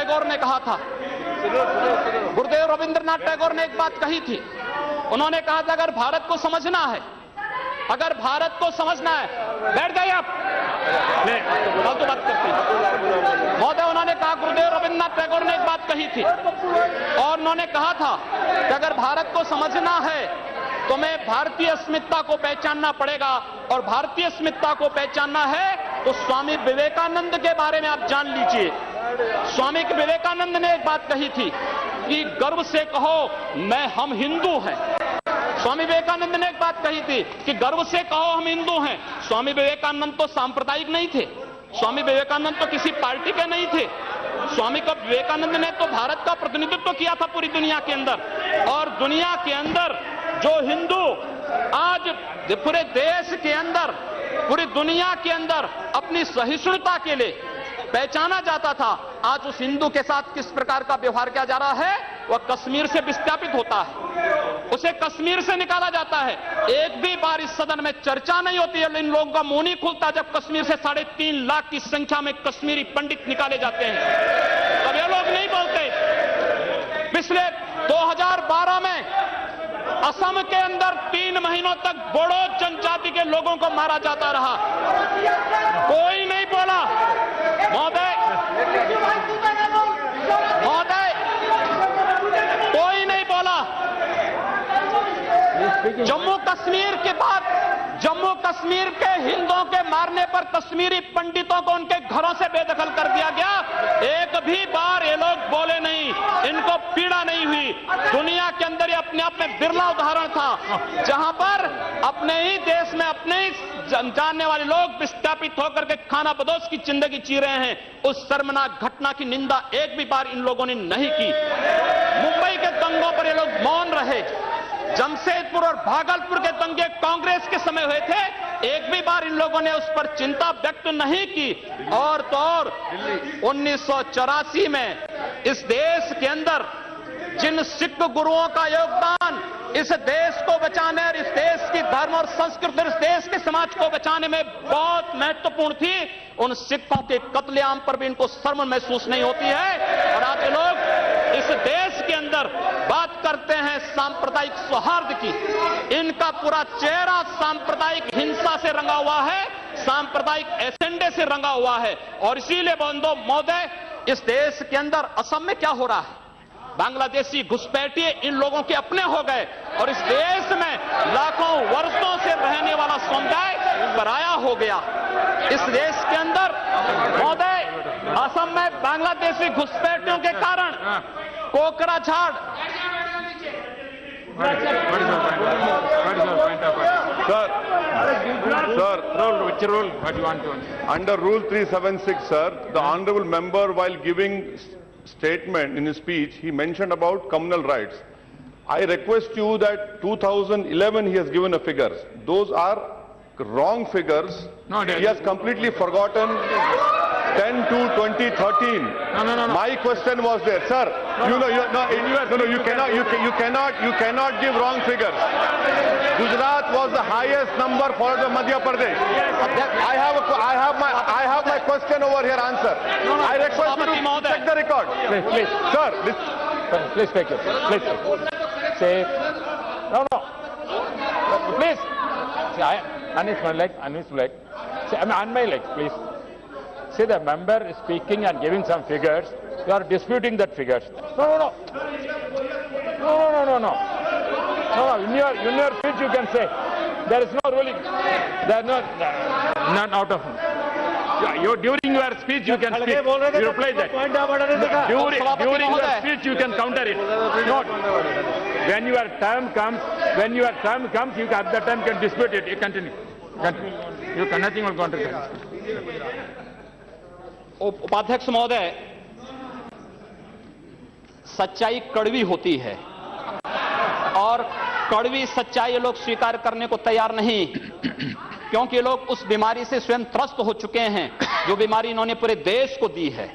टैगोर ने कहा था, गुरुदेव रविंद्रनाथ टैगोर ने एक बात कही थी। उन्होंने कहा था अगर भारत को समझना है, अगर भारत को समझना है, बैठ जाइए आप, फालतू बात करते हैं महोदय। उन्होंने कहा, गुरुदेव रविंद्रनाथ टैगोर ने एक बात कही थी और उन्होंने कहा था कि अगर भारत को समझना है तो मैं भारतीय अस्मिता को पहचानना पड़ेगा, और भारतीय अस्मिता को पहचानना है तो स्वामी विवेकानंद के बारे में आप जान लीजिए। स्वामी विवेकानंद ने एक बात कही थी कि गर्व से कहो हम हिंदू हैं। स्वामी विवेकानंद ने एक बात कही थी कि गर्व से कहो हम हिंदू हैं। स्वामी विवेकानंद तो सांप्रदायिक नहीं थे, स्वामी विवेकानंद तो किसी पार्टी के नहीं थे। स्वामी विवेकानंद ने तो भारत का प्रतिनिधित्व किया था पूरी दुनिया के अंदर, और दुनिया के अंदर जो हिंदू आज पूरे देश के अंदर, पूरी दुनिया के अंदर अपनी सहिष्णुता के लिए पहचाना जाता था, आज उस हिंदू के साथ किस प्रकार का व्यवहार किया जा रहा है, वह कश्मीर से विस्थापित होता है, उसे कश्मीर से निकाला जाता है। एक भी बार इस सदन में चर्चा नहीं होती है, इन लोगों का मुंह नहीं खुलता जब कश्मीर से 3.5 लाख की संख्या में कश्मीरी पंडित निकाले जाते हैं, तब ये लोग नहीं बोलते। पिछले 2012 में असम के अंदर 3 महीनों तक बोडो जनजाति के लोगों को मारा जाता रहा, कोई नहीं बोला। महोदय, कोई नहीं बोला। जम्मू कश्मीर के बाद जम्मू कश्मीर के हिंदुओं के मारने पर कश्मीरी पंडितों को उनके घरों से बेदखल कर दिया गया, एक भी बार ये लोग बोले नहीं, इनको पीड़ा नहीं हुई। दुनिया के अंदर ये अपने आप में बिरला उदाहरण था जहां पर अपने ही देश में अपने ही जानने वाले लोग विस्थापित होकर के खाना बदोश की जिंदगी जी रहे हैं। उस शर्मनाक घटना की निंदा एक भी बार इन लोगों ने नहीं की। मुंबई के दंगों पर ये लोग मौन रहे। जमशेदपुर और भागलपुर के दंगे कांग्रेस के समय हुए थे, एक भी बार इन लोगों ने उस पर चिंता व्यक्त नहीं की। और तो और 1984 में इस देश के अंदर जिन सिख गुरुओं का योगदान इस देश को बचाने और इस देश की धर्म और संस्कृति, इस देश के समाज को बचाने में बहुत महत्वपूर्ण थी, उन सिखों के कत्लेआम पर भी इनको शर्म महसूस नहीं होती है। और आज लोग इस देश के अंदर बात करते हैं सांप्रदायिक सौहार्द की, इनका पूरा चेहरा सांप्रदायिक हिंसा से रंगा हुआ है, सांप्रदायिक एजेंडे से रंगा हुआ है। और इसीलिए बंधु महोदय, इस देश के अंदर असम में क्या हो रहा है, बांग्लादेशी घुसपैठिए इन लोगों के अपने हो गए, और इस देश में लाखों वर्षों से रहने वाला समुदाय पराया हो गया। इस देश के अंदर महोदय, असम में बांग्लादेशी घुसपैठियों के कारण Kokrajhar which rule? What do you want to? Under Rule 376, sir, the honourable member, while giving statement in his speech, he mentioned about communal rights. I request you that 2011 he has given a figures. Those are wrong figures. No, he has completely forgotten 10/2/2013. No. My question was there, sir. You cannot give wrong figures. Gujarat was the highest number followed by Madhya Pradesh. I have my question over here answer. I request you to check the record. Please. Sir, Please take it. Please. Say. No. Please. See, Anis my leg. See, I'm on my leg, please. See, the member is speaking and giving some figures. You are disputing that figures. No. In your speech you can say there is no ruling. There is not out of. During your speech you can speak. You reply that. During your speech you can counter it. Not when your term comes. You at that time can dispute it. You continue. You can nothing will counter. उपाध्यक्ष महोदय, सच्चाई कड़वी होती है और कड़वी सच्चाई लोग स्वीकार करने को तैयार नहीं, क्योंकि लोग उस बीमारी से स्वयं त्रस्त हो चुके हैं जो बीमारी इन्होंने पूरे देश को दी है।